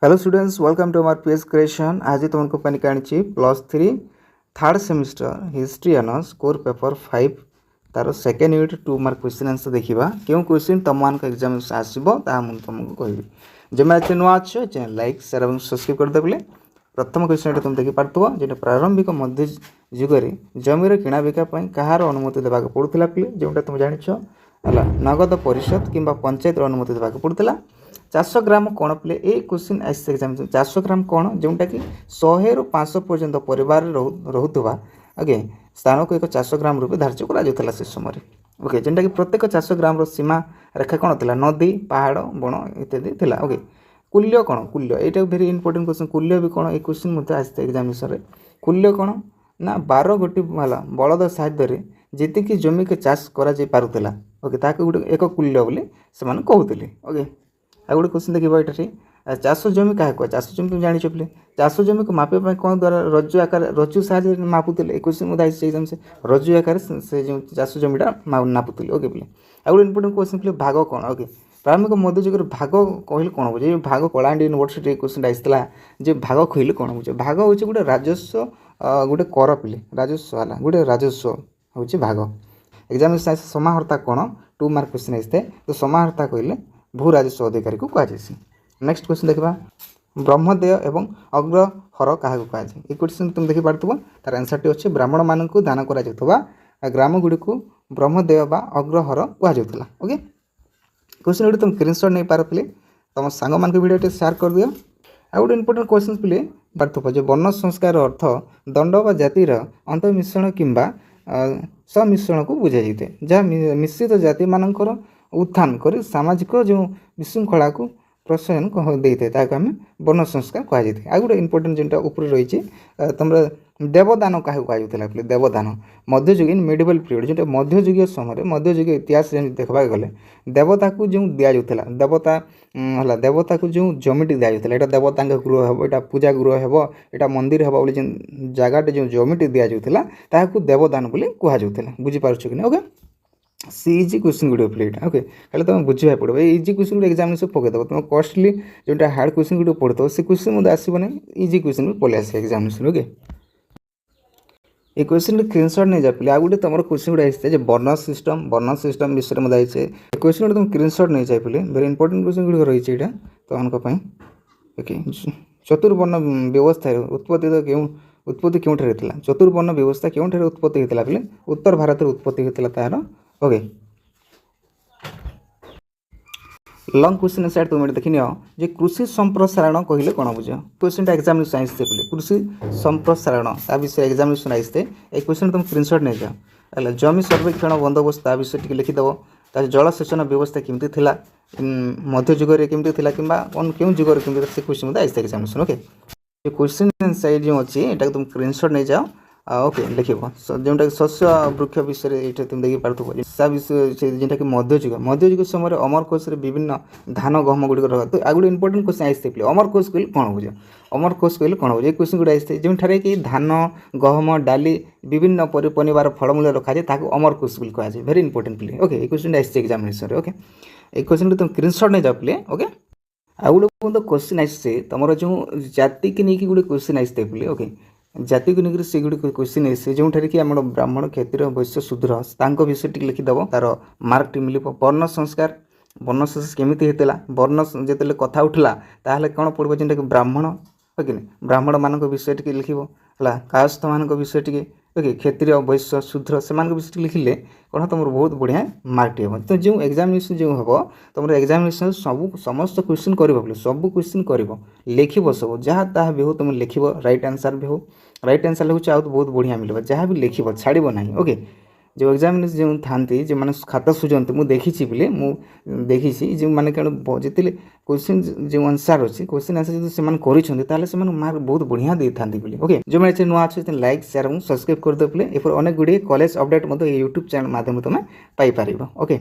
Hello students, welcome to our page creation. आज तुमको पानी काणी +3 third semester history honours core paper 5 तार second unit 2 mark question answer देखा क्यों क्वेश्चन तुम मान एग्जाम आसो तुमको कहि जमे अच्छे नुआ अच्छे चैनल लाइक शेयर और सब्सक्राइब करदे बोले प्रथम क्वेश्चन तुम देखी पार्थ जो प्रारंभिक मध्य जुगे जमीर किणा बिका कहार अनुमति देवा पड़ूला पे जोटा तुम जाच है नगद परिषद कि पंचायत अनुमति देवा पड़ूला 400 ग्राम कौन पे ये क्वेश्चन आस एग्जाम 400 ग्राम कौन जोटा कि 100 रु 500 पर्यंत परिवार रोथुवा ओके स्थान को एक 400 ग्राम रूपे धार्य करा से समय ओके जेनटा कि प्रत्येक 400 ग्राम सीमा रेखा कौन था नदी पहाड़ बण इत्यादि थिला ओके कूल्य कौन कूल्य यहाँ भेरी इंपोर्टेंट क्वेश्चन कूल्य भी कौन ये क्वेश्चन आसते एग्जामिनेशन में कूल्य कौन ना 12 गोटी बलद साहाय्य जीतिकी जमी के चाष करा ओके ताकि गोटे एक कूल्य बोली से कहते ओके आ गोटे क्वेश्चन देखिए ये चाष जमी क्या कह चाष जमी तुम जानी पे चाष जमी को मापे कौन द्वारा रज्जु आकार रज्जु साहय मापुले एक क्वेश्चन मुझे आई एग्जाम से रज्जु आकार से जो चाष जमीटा नापुले ओके बोले आ गोटे इंपोर्टेंट क्वेश्चन पे भाग कौन ओके प्रारंभिक मध्ययुग भाग कहले कौन बुझे भाग कलाहांडी यूनिवर्सिटी क्वेश्चन आसाला जे भाग कहले कौन बुझे भाग हूँ गोटे राजस्व गोटे कर पे राजस्व है गोटे राजस्व हूँ भाग एग्जाम समाहर्ता कौन 2 मार्क क्वेश्चन आसते तो समाहर्ता कहले भू राजस्व अधिकारी को कहुसी। नेक्स्ट क्वेश्चन देखा ब्रह्मदेय एवं अग्रहर क्या कहुए ये क्वेश्चन तुम देखी पार्थ तार आंसर टी अच्छे ब्राह्मण मान दान कर ग्राम गुड़ी को ब्रह्मदेय बा अग्रहर कहुला ओके क्वेश्चन गोटे तुम स्क्रीनशॉट नहीं पार पे तुम सांग मान भिडियो शेयर कर दियो आ गोटे इंपोर्टेंट क्वेश्चन पे पार्थक्य जो वर्ण संस्कार अर्थ दंड व जातिर अंतमिश्रण किंबा समिश्रण को बुझा जाए जहाँ मिश्रित जाति मानकर उत्थान कर सामाजिक जो विशृंखला को प्रोत्साहन देते आम वर्ण संस्कार कहुए आ गोटे इंपोर्टेंट जोटा ऊपर रही तुम देवदान क्या कहुला पे देवदान मध्ययुग इन मिडिवल पीरियड जो मध्ययुगीय समय मध्ययुगीय इतिहास देखा गले देवता को जो दि जाऊला देवता है देवता को जो जमीटी दि जाऊला यहाँ देवता गृह हे यहाँ पूजा गृह हे यहाँ मंदिर हे बोली जगह जो जमीटी दि जाऊला ताकू देवदान बोली कहुला बुझीपार कि ओके सी इजी क्वेश्चन गुड पे ओके खाली तुम बुझा पड़ो इजी क्वेश्चन एग्जामिनेशन पकईदेव तुम कॉस्टली जो हार्ड क्वेश्चन गुड पढ़ो से क्वेश्चन मुझे आसबना इजी क्वेश्चन भी पलि आस एग्जामिनेशन ओके ये क्वेश्चन स्क्रीनशॉट नहीं जा पे आ गोटे तुम क्वेश्चन गुड़ा आसते वर्ण सिस्टम विषय में आइए क्वेश्चन गुड़ा तुम स्क्रीनशॉट नहीं जा पे वेरी इंपोर्टेंट क्वेश्चन गुड़ रही है तुम ओके चतुर्वर्ण व्यवस्था उत्पत्ति तो क्यों उत्पत्ति क्यों चतुर्वर्ण व्यवस्था क्यों उत्पत्ति होता है उत्तर भारत में उत्पत्ति होता तार ओके लंग क्वेश्चन साइड तुम देखी जो कृषि संप्रसारण कहले कौन बुझ क्वेश्चन एग्जामिनेशन आसते बोले कृषि संप्रसारण ता विषय एग्जामिनेशन आसते एक क्वेश्चन तुम स्क्रीनशॉट नहीं जाओ है जमी सर्वेक्षण बंदोबस्त ता विषय टी लिखिदेव तार जलसेचन व्यवस्था केमती थिला मध्ययुग केमती थिला किंबा क्यों जुगर केमती से क्वेश्चन मत आसते एग्जामिनेशन ओके जो क्वेश्चन साइड जो अच्छी यहाँ तुम स्क्रीनशॉट नहीं जाओ ओके लिख जोटा शस्य वृक्ष विषय ये तुम देखिए पार्थ विषय जोटा कि मध्ययुग समय अमर कोश विभिन्न धान गहम गुड़िक रहा तो आ गए इंपोर्टेंट क्वेश्चन आसते पे अमर कोश कहले कौन बुझे अमर कोश कहले कौन बुझे क्वेश्चन गुड़ा आसते जो कि धान गहम डाली विभिन्न पनिपर फलमूल रखा जाए अमर कोश कहुए भेरी इंपोर्टेंट प्ले ओके ये क्वेश्चन आसते एग्जामिनेशन ओके ये क्वेश्चन तुम स्क्रीनशॉट नहीं जाओ प्ले ओके आ गोटे क्वेश्चन आसते तुम जो जाति की नहीं गोटे क्वेश्चन आसते पे ओके जाति को लेकर से गुड़ी क्वेश्चन आसे जो कि आम ब्राह्मण क्षत्रिय वैश्य शूद्र विषय टी लिखिदेव तार मार्क टी मिल वर्ण संस्कार केमी होता वर्ण जो कथा उठला ताहले कौन पड़ो जेनटा कि ब्राह्मण ओके ब्राह्मण मान विषय टी लिख है कायस्थ मान विषय टी ओके क्षत्रिय वैश्य शूद्र से विषय लिखिले कौन तुम बहुत बढ़िया मार्क टी हम तो जो एग्जामिनेशन जो हम तुम एग्जामिनेशन सब समस्त क्वेश्चन कर सब क्वेश्चन कर लिख सब जहाँ ताहा भी हो तुम लिख राइट आंसर भी हो राइट आंसर हो बहुत बढ़िया मिले जहाँ भी लिख छाड़ ना ओके जो एग्जामिनेशन जो था जो मैंने खाता सुझंती मुझे देखी बोले मुझे देखी जो मैंने कौन जिते क्वेश्चन जो आंसर अच्छे क्वेश्चन आंसर से मार्क बहुत बढ़िया दे था बोले ओके जो मैंने नुआ अच्छे लाइक शेयर और सब्सक्राइब करदे पे अनेक गुड़े कॉलेज अपडेट यूट्यूब चैनल माध्यम तुम पाइपर ओके।